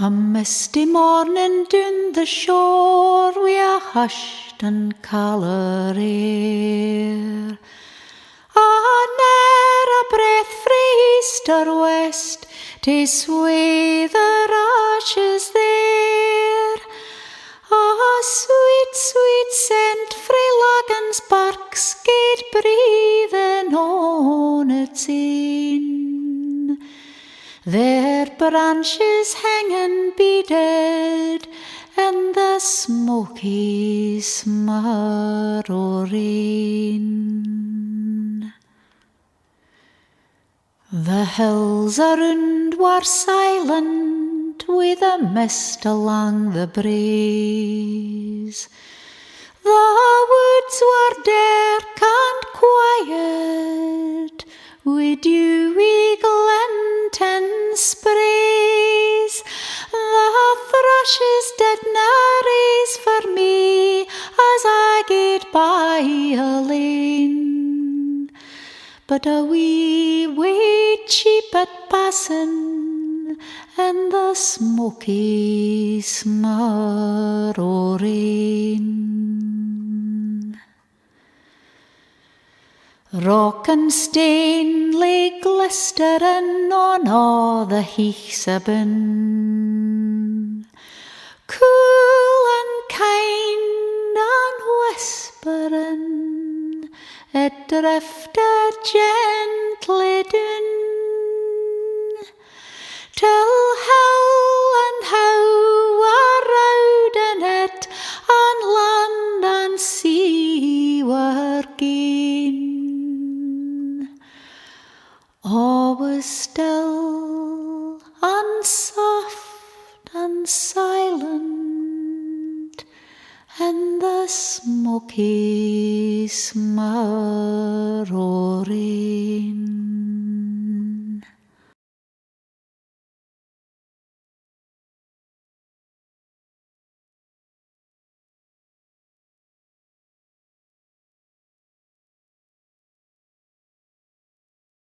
A misty morning doon the shore, wi' a hushed and caller air, ne'er a breath frae east or west to sway the rashes there. A sweet, sweet scent frae Laggan's birks gaed breathin on its ain, their branches hanging beaded in the smoky Smirr o' rain. The hills around were silent with a mist along the breeze. The woods were derk and quiet, with dewy glintin sprays. The thrushes did not raise for me as I gaed by alang, but a wee cheep at passing in the smoky Smirr o' rain. Rock and stone lay glistering on all the heaths aboon, cool and kind and whispering, it drifted gently down, till hill and how were round it, and land and sea were gane. All was still and soft and silent in the smoky Smirr o' rain.